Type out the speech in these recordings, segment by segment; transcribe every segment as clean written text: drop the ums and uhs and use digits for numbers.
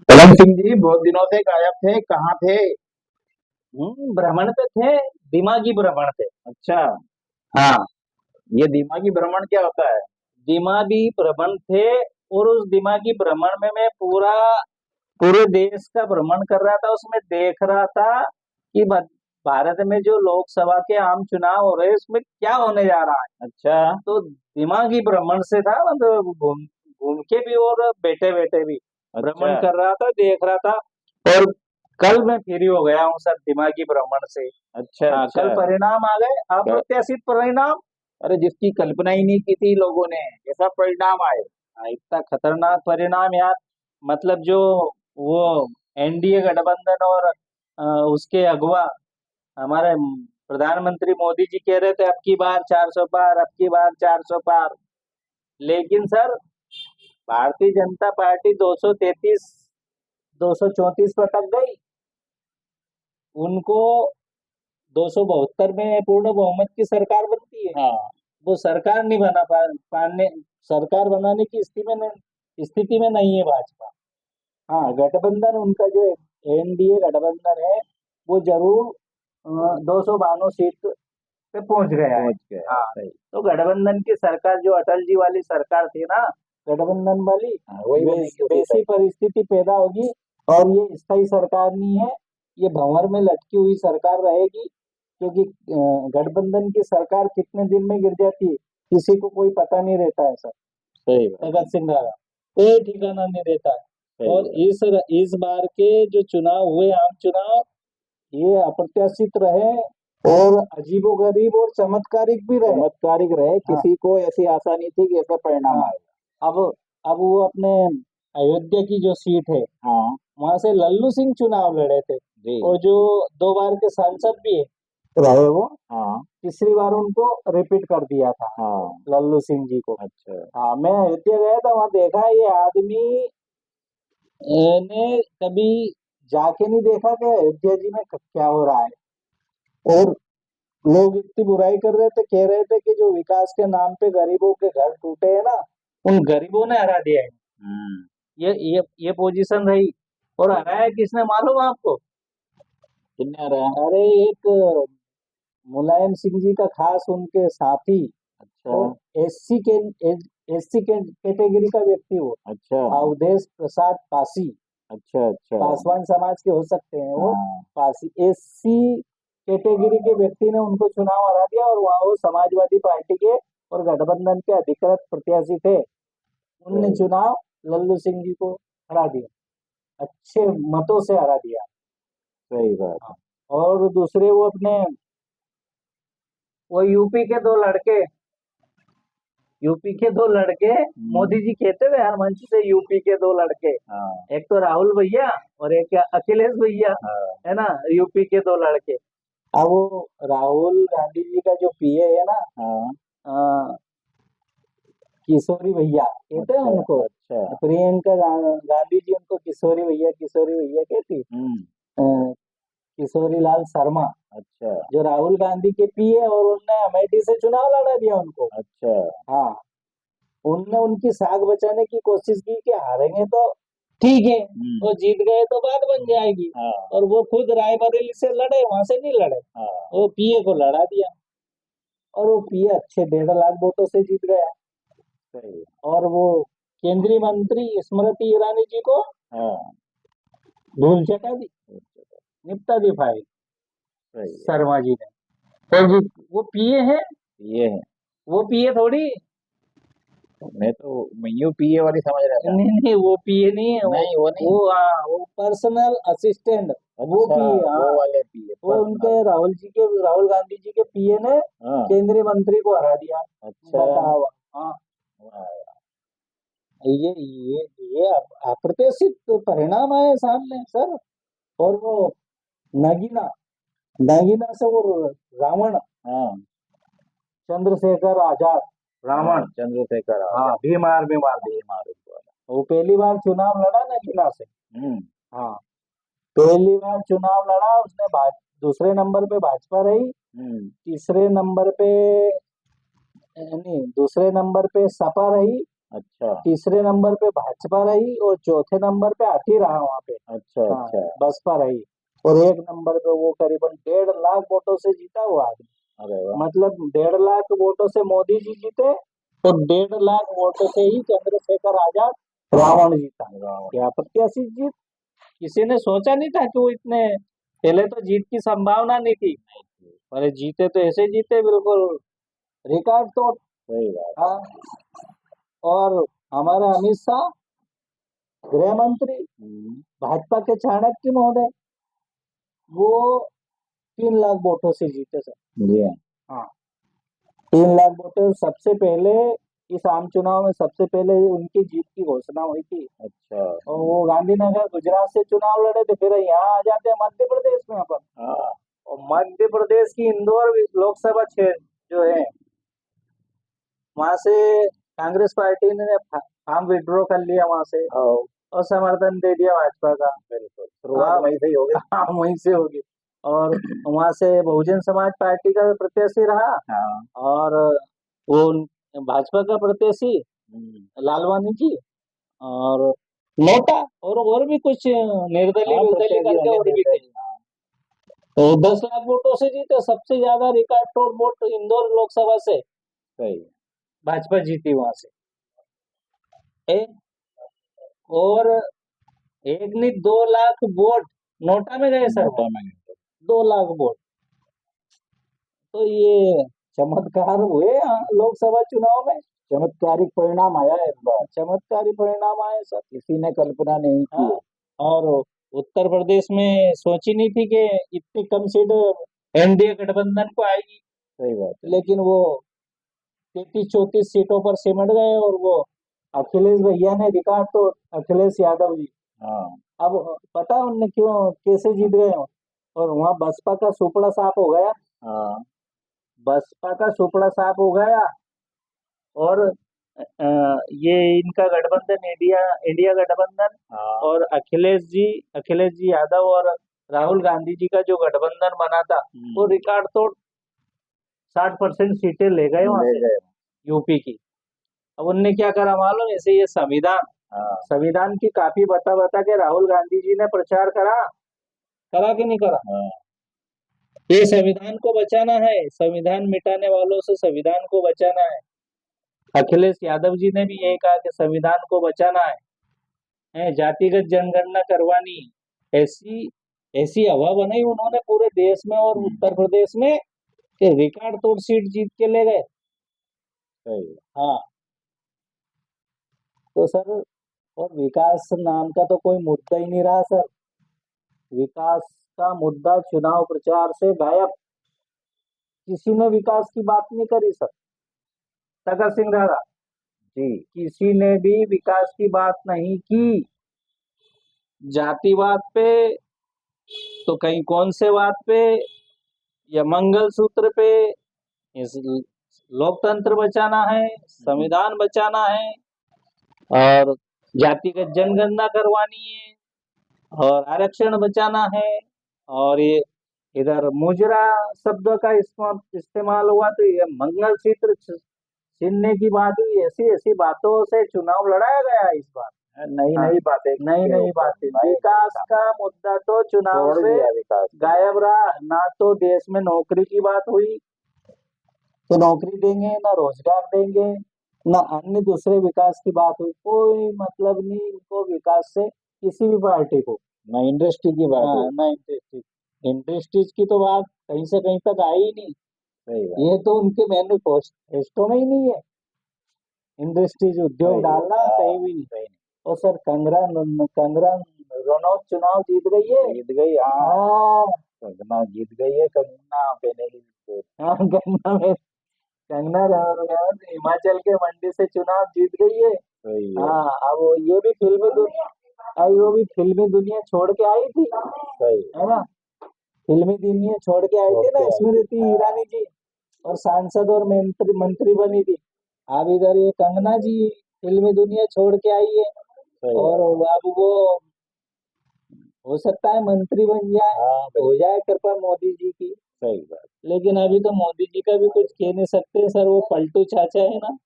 कलम सिंह जी बहुत दिनों से गायब थे, कहाँ थे? भ्रमण पे थे। दिमागी भ्रमण पे। अच्छा। हाँ, ये दिमागी भ्रमण क्या होता है? दिमागी भ्रमण थे। और उस दिमागी भ्रमण में मैं पूरे देश का भ्रमण कर रहा था, उसमें देख रहा था कि भारत में जो लोकसभा के आम चुनाव हो रहे हैं उसमें क्या होने जा रहा है। अच्छा। तो दिमागी भ्रमण से था, मतलब घूम घूम के भी और बैठे बैठे भी भ्रमण अच्छा। कर रहा था, देख रहा था। और कल मैं फ्री हो गया हूँ सर दिमागी भ्रमण से। अच्छा। हाँ, कल अच्छा। परिणाम आ गए, क्या? अप्रत्याशित परिणाम। अरे जिसकी कल्पना ही नहीं की थी लोगों ने, ऐसा परिणाम आए। इतना खतरनाक परिणाम यार। मतलब जो वो एनडीए गठबंधन और उसके अगुवा हमारे प्रधानमंत्री मोदी जी कह रहे थे अब की बार 400 पार, अब की बार 400 पार। लेकिन सर भारतीय जनता पार्टी 233 234 पर अटक गई। उनको 272 में पूर्ण बहुमत की सरकार बनती है। हाँ। वो सरकार नहीं पाने सरकार बनाने की स्थिति में नहीं है भाजपा। हाँ, गठबंधन उनका जो एनडीए गठबंधन है वो जरूर 292 सीट पे पहुंच गया है। पहुंच गया, हाँ, सही। तो गठबंधन की सरकार जो अटल जी वाली सरकार थी ना, गठबंधन वाली, हाँ, वही बनेगी, वही वैसी सही। परिस्थिति पैदा होगी। और ये स्थायी सरकार नहीं है, ये भंवर में लटकी हुई सरकार रहेगी। क्योंकि गठबंधन की सरकार कितने दिन में गिर जाती है किसी को कोई पता नहीं रहता है सर। सही बात। भगत सिंह का कोई ठिकाना नहीं रहता है। सही और बात। इस बार के जो चुनाव हुए, आम चुनाव, ये अप्रत्याशित रहे और अजीबोगरीब और चमत्कारिक भी रहे। चमत्कारिक रहे, हाँ, किसी को ऐसी आशा नहीं थी कि ऐसा परिणाम हाँ। आएगा। अब अब वो अपने अयोध्या की जो सीट है हाँ। वहां से लल्लू सिंह चुनाव लड़े थे। जी। और जो 2 बार के सांसद भी है रहे वो, हाँ। तीसरी बार उनको रिपीट कर दिया था, हाँ। लल्लू सिंह जी को। अच्छा। हाँ, मैं अयोध्या गया था, वहां देखा ये आदमी ने कभी जाके नहीं देखा कि अयोध्या जी में क्या हो रहा है। और लोग इतनी बुराई कर रहे थे, कह रहे थे कि जो विकास के नाम पे गरीबों के घर टूटे हैं ना, उन गरीबों ने हरा दिया है। हम्म। ये पोजीशन रही। और हराया किसने मालूम आपको? कितने आ रहा है? अरे एक मुलायम सिंह जी का खास उनके साथी अच्छा। और एससी के एससी के कैटेगरी का व्यक्ति वो, अच्छा। अवधेश प्रसाद पासी। अच्छा। अच्छा। पासवान समाज के हो सकते हैं वो। हाँ। पासी एससी कैटेगरी के व्यक्ति ने उनको चुनाव हरा दिया। और वहां वो समाजवादी पार्टी के और गठबंधन के अधिकृत प्रत्याशी थे, उनने सही। चुनाव लल्लू सिंह जी को हरा दिया, अच्छे मतों से हरा दिया। सही बात हाँ। है। और दूसरे वो अपने वो यूपी के 2 लड़के मोदी जी कहते थे हर मंच से, यूपी के 2 लड़के। हाँ। एक तो राहुल भैया और एक अखिलेश भैया, हाँ। है ना, यूपी के 2 लड़के। अब वो राहुल गांधी जी का जो पीए है ना, हाँ। अ, किशोरी भैया कहते हैं अच्छा। उनको। अच्छा। प्रियंका गांधी जी उनको किशोरी भैया कहती। हम्म। अ, किशोरी लाल शर्मा, अच्छा। जो राहुल गांधी के पीए, और उनने अमेठी से चुनाव लड़ा दिया उनको। अच्छा। हाँ, उनने उनकी साख बचाने की कोशिश की कि हारेंगे तो ठीक है, हम्म। वो जीत गए तो बात बन जाएगी। हाँ। और वो खुद रायबरेली से लड़े, वहां से नहीं लड़े, हाँ। वो पीए को लड़ा दिया। और वो पीए अच्छे 1.5 लाख वोटों से जीत गया। सही है। और वो केंद्रीय मंत्री स्मृति ईरानी जी को हाँ। धूल चटा दी, निपटा दी फाइल सही है। शर्मा जी ने। और वो पीए है, ये है। वो पीए थोड़ी। मैं तो मैं पीए वाली समझ रहा था। नहीं नहीं, वो पीए नहीं है वो। नहीं, वो नहीं। वो पर्सनल असिस्टेंट, वो अच्छा। पीए। वो हाँ, वाले पीए वो पर्सनल। उनके राहुल गांधी जी के पीए ने हाँ। केंद्रीय मंत्री को हरा दिया। अच्छा। बताओ। हाँ, वाह। ये अप्रत्याशित परिणाम आए सामने सर। और वो नगीना नगीना से वो रावण, हाँ। चंद्रशेखर आजाद, हाँ, रावण। चंद्रशेखर हाँ, आजाद। भीम आर्मी वाला। बीमार वाला। वो पहली बार चुनाव लड़ा नगीना से। हम्म। हाँ, पहली बार चुनाव लड़ा उसने, दूसरे नंबर पे भाजपा रही, तीसरे नंबर पे नहीं, दूसरे नंबर पे सपा रही, अच्छा तीसरे नंबर पे भाजपा रही और चौथे नंबर पे हाथी रहा वहां पे। अच्छा हाँ, अच्छा। बसपा रही। और एक नंबर पे वो करीबन 1.5 लाख वोटों से जीता हुआ आदमी। अरे वाह। मतलब 1.5 लाख वोटों से मोदी जी जीते और 1.5 लाख वोटों से ही चंद्रशेखर आजाद रावण जीता। रावण। क्या अप्रत्याशित जीत! किसी ने सोचा नहीं था कि वो इतने, पहले तो जीत की संभावना नहीं थी, पर जीते तो ऐसे जीते बिल्कुल रिकॉर्ड तोड़। सही बात। हाँ, और हमारा अमित शाह गृह मंत्री भाजपा के चाणक्य महोदय, वो 3 लाख वोटों से जीते सर। जी हाँ। हाँ, 3 लाख वोटों। सबसे पहले इस आम चुनाव में सबसे पहले उनकी जीत की घोषणा हुई थी। अच्छा। और वो गांधीनगर गुजरात से चुनाव लड़े थे, फिर यहाँ आ जाते हैं मध्य प्रदेश में अपन। हाँ और मध्य प्रदेश की इंदौर लोकसभा क्षेत्र जो है, वहां से कांग्रेस पार्टी ने फॉर्म विड्रॉ कर लिया वहां से हाँ, और समर्थन दे दिया भाजपा का। बिल्कुल शुरुआत हाँ, वहीं से ही हो गई। हाँ, वहीं से होगी। और वहां से बहुजन समाज पार्टी का प्रत्याशी रहा हाँ। और वो भाजपा का प्रत्याशी लालवानी जी और नोटा और भी कुछ निर्दलीय हाँ, विर्दलीय प्रत्याशी करके होंगे और भी थे। निर्दलीय। तो 10 लाख वोटों से जीते, सबसे ज्यादा रिकॉर्ड तोड़ वोट इंदौर लोकसभा से सही। भाजपा जीती वहां से। ए? और एक नहीं 2 लाख वोट नोटा में गए सर, नोटा में 2 लाख वोट। तो ये चमत्कार हुए यहाँ लोकसभा चुनाव में। चमत्कारिक परिणाम आया है इस बार। चमत्कारी परिणाम आए सर। किसी ने कल्पना नहीं की। हाँ, और उत्तर प्रदेश में सोची नहीं थी कि इतनी कम सीट एनडीए गठबंधन को आएगी, सही बात है। लेकिन वो 33-34 सीटों पर सिमट गए। और वो अखिलेश भैया ने रिकॉर्ड, तो अखिलेश यादव जी, हाँ अब पता है उनने क्यों कैसे जीत गए हो? और वहाँ बसपा का सुपड़ा साफ हो गया। हाँ। बसपा का सुपड़ा साफ हो गया और ये इनका गठबंधन इंडिया इंडिया गठबंधन हाँ। और अखिलेश जी यादव और राहुल गांधी जी का जो गठबंधन बना था, वो रिकॉर्ड तोड़ 60% सीटें ले गए वहां ले से गए। यूपी की। अब उनने क्या करा मालूम? ऐसे ये संविधान हाँ संविधान की कापी बता बता के राहुल गांधी जी ने प्रचार करा करा कि नहीं करा? हाँ। ये संविधान को बचाना है, संविधान मिटाने वालों से संविधान को बचाना है। अखिलेश यादव जी ने भी यही कहा कि संविधान को बचाना है, जातिगत जनगणना करवानी है। ऐसी ऐसी हवा बनाई उन्होंने पूरे देश में और उत्तर प्रदेश में कि रिकॉर्ड तोड़ सीट जीत के ले गए। सही। हाँ, तो सर, और विकास नाम का तो कोई मुद्दा ही नहीं रहा सर। विकास का मुद्दा चुनाव प्रचार से गायब। किसी ने विकास की बात नहीं करी सर। टकर सिंह दादा जी। किसी ने भी विकास की बात नहीं की। जातिवाद पे तो कहीं कौन से बात पे, या मंगल सूत्र पे, इस लोकतंत्र बचाना है, संविधान बचाना है और जातिगत जनगणना करवानी है और आरक्षण बचाना है। और ये इधर मुजरा शब्द का इस्तेमाल हुआ, तो ये मंगल सूत्र छीनने की बात हुई। ऐसी ऐसी बातों से चुनाव लड़ाया गया इस बार। नई हाँ, नई बातें नई नई बातें। विकास का मुद्दा तो चुनाव छोड़ से दिया विकास। गायब रहा। ना तो देश में नौकरी की बात हुई, तो नौकरी देंगे, ना रोजगार देंगे, ना अन्य दूसरे विकास की बात हुई। कोई मतलब नहीं इनको विकास से, किसी भी पार्टी को। ना इंडस्ट्री की बात हाँ, है। ना इंडस्ट्रीज की तो बात कहीं से कहीं तक आई ही नहीं। सही बात। ये तो उनके मैनिफेस्टो में ही नहीं है। इंडस्ट्रीज उद्योग सही। डालना हाँ, कहीं भी नहीं। सही। और सर कंगना रनौत चुनाव जीत गई है। जीत गई। हाँ, हाँ, कंगना जीत गई है। कंगना बेनेली को। हाँ, कंगना रनौत हिमाचल के मंडी से चुनाव जीत गई है। सही है। हाँ, अब ये भी वो भी फिल्मी दुनिया छोड़ के आई थी, सही। है ना? फिल्मी दुनिया छोड़ के आई थी ना स्मृति ईरानी जी, और सांसद और मंत्री बनी थी। अब इधर ये कंगना जी फिल्मी दुनिया छोड़ के आई है सही। और अब वो हो सकता है मंत्री बन जाए। हाँ, हो जाए कृपा मोदी जी की। सही बात। लेकिन अभी तो मोदी जी का भी कुछ कह नहीं सकते सर, वो पलटू चाचा है ना,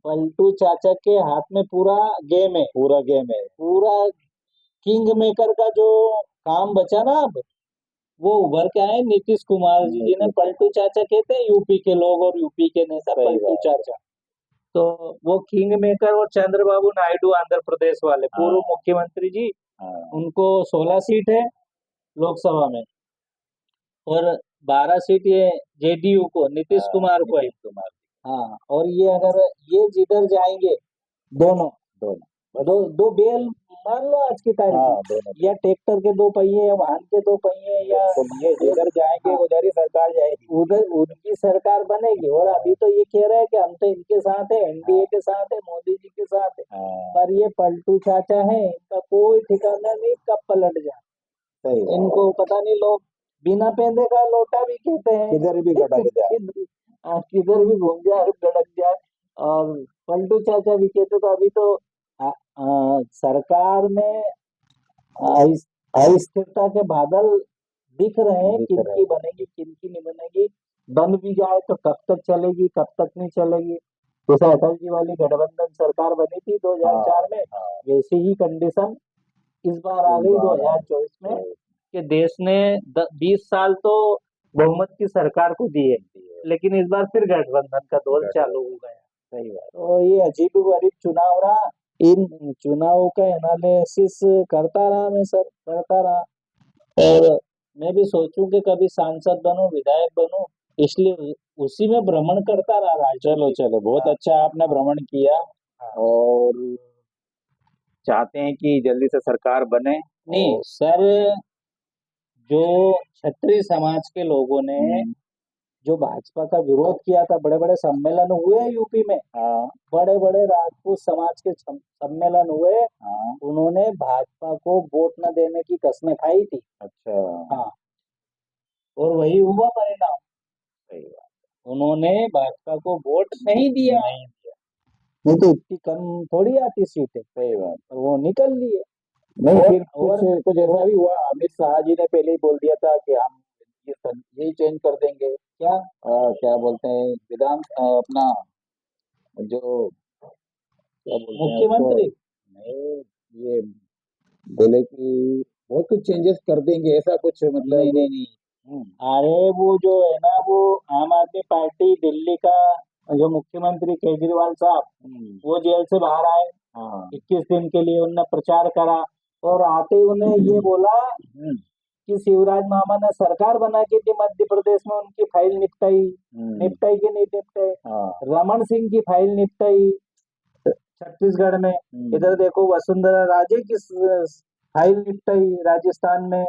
पलटू चाचा के हाथ में पूरा गेम है, पूरा गेम है। पूरा किंग मेकर का जो काम बचा ना अब, वो उभर के आए नीतीश कुमार जी, जिन्हें पलटू चाचा कहते हैं यूपी के लोग और यूपी के नेता, सही पलटू बात है। चाचा। तो वो किंग मेकर और चंद्रबाबू नायडू आंध्र प्रदेश वाले पूर्व हाँ मुख्यमंत्री जी, हाँ उनको 16 सीट है लोकसभा में, और 12 सीट ये जेडीयू को, नीतीश कुमार को है। नीतीश कुमार। हाँ, और ये अगर ये जिधर जाएंगे दोनों, दोनों दो दो बेल मान लो आज की तारीख हाँ में, दोनों या ट्रैक्टर के दो पहिए या वाहन के दो पहिए, या बिल्कुल, ये जिधर जाएंगे हाँ, उधर ही सरकार जाएगी। उधर उनकी सरकार बनेगी। और अभी तो ये कह रहा है कि हम तो इनके साथ है, एनडीए के साथ है, मोदी जी के साथ है, हाँ पर ये पलटू चाचा है, इनका कोई ठिकाना नहीं, कब पलट जाए। सही बात। इनको पता नहीं, लोग बिना पैदे का लोटा भी कहते हैं, किधर भी गड़क जाए। किधर भी घूम जाए गड़क जाए। और पलटू चाचा भी कहते, तो अभी तो सरकार में अस्थिरता के बादल दिख रहे हैं, दिख किन रहे की बनेगी किन की नहीं बनेगी। बन भी जाए तो कब तक चलेगी, कब तक नहीं चलेगी। जैसे अटल जी वाली गठबंधन सरकार बनी थी 2004 में, हाँ वैसी ही कंडीशन इस बार आ गई 2024 में, कि देश ने 20 साल तो बहुमत की सरकार को दी है, लेकिन इस बार फिर गठबंधन का दौर चालू हो गया। सही बात। तो ये अजीब गरीब चुनाव रहा। इन चुनावों का एनालिसिस करता रहा मैं सर, करता रहा। और मैं भी सोचूं कि कभी सांसद बनूं, विधायक बनूं, इसलिए उसी में भ्रमण करता रहा चलो राजनीति। चलो, बहुत हाँ, अच्छा आपने भ्रमण किया, हाँ। और चाहते हैं कि जल्दी से सरकार बने। नहीं सर, जो क्षत्रिय समाज के लोगों ने जो भाजपा का विरोध किया था, बड़े बड़े सम्मेलन हुए यूपी में, हाँ बड़े बड़े राजपूत समाज के सम्मेलन हुए, हाँ उन्होंने भाजपा को वोट न देने की कस्में खाई थी। अच्छा हाँ, और वही हुआ परिणाम, सही बात। उन्होंने भाजपा को वोट नहीं दिया। नहीं दिया। नहीं तो इतनी कम थोड़ी आती सीटें, सही बात। और वो निकल लिए। नहीं और फिर कुछ ऐसा भी हुआ, अमित शाह जी ने पहले ही बोल दिया था कि हम यही चेंज कर देंगे। क्या क्या बोलते हैं, विधान अपना जो क्या बोलते हैं उसको, मुख्यमंत्री, नहीं ये बोले कि बहुत कुछ चेंजेस कर देंगे, ऐसा कुछ मतलब। नहीं नहीं नहीं, हम्म, अरे वो जो है ना, वो आम आदमी पार्टी दिल्ली का जो मुख्यमंत्री केजरीवाल साहब, वो जेल से बाहर आए हाँ 21 दिन के लिए, उनने प्रचार करा, और आते ही उन्हें ये बोला हम्म, कि शिवराज मामा ने सरकार बना के थी मध्य प्रदेश में, उनकी फाइल निपटाई, निपटाई कि नहीं निपटाई। हाँ रमन सिंह की फाइल निपटाई छत्तीसगढ़ में, इधर देखो वसुंधरा राजे की फाइल निपटाई राजस्थान में,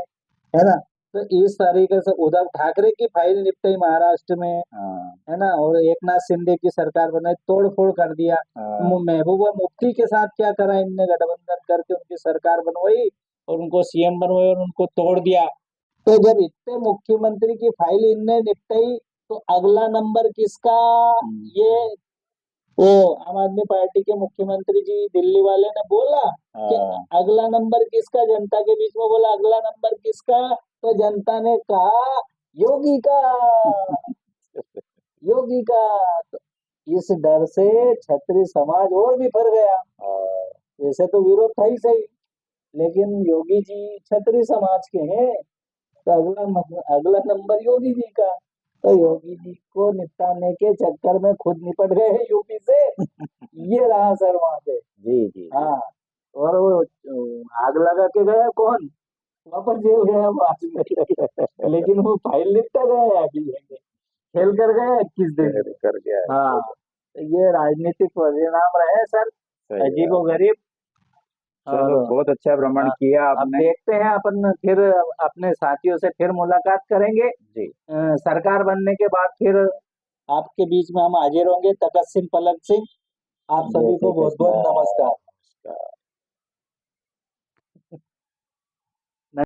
है ना। तो इस तरीके से उद्धव ठाकरे की फाइल निपटाई महाराष्ट्र में, हाँ है ना, और एकनाथ शिंदे की सरकार बनाई, तोड़ फोड़ कर दिया। हाँ महबूबा मुफ्ती के साथ क्या करा इनने, गठबंधन करके उनकी सरकार बनवाई और उनको सीएम बनवाई और उनको तोड़ दिया। तो जब इतने मुख्यमंत्री की फाइल इनने निपटाई, तो अगला नंबर किसका, ये वो आम आदमी पार्टी के मुख्यमंत्री जी दिल्ली वाले ने बोला कि हाँ अगला नंबर किसका, जनता के बीच में बोला अगला नंबर किसका, तो जनता ने कहा योगी का, योगी का। तो इस डर से क्षत्रिय समाज और बिखर गया। वैसे तो विरोध था ही सही, लेकिन योगी जी क्षत्रिय समाज के हैं, तो अगला नंबर योगी जी का। तो योगी जी को निपटाने के चक्कर में खुद निपट गए यूपी से। ये रहा सर वहां पे। जी जी। हाँ, और वो आग लगा के गया कौन, वापस जेल गया बाद में। लेकिन वो फाइल निपटा गया है अभी, खेल कर गया 21 दिन में। कर गया है। हाँ, तो ये राजनीतिक परिणाम रहे सर, सही अजीबो बात। गरीब। चलो, और बहुत अच्छा भ्रमण किया अब आपने। देखते हैं अपन फिर अपने साथियों से फिर मुलाकात करेंगे, जी सरकार बनने के बाद फिर आपके बीच में हम हाजिर होंगे। तखत सिंह पलक सिंह, आप जय सभी श्री को बहुत कृष्ण। बहुत नमस्कार। नमस्कार।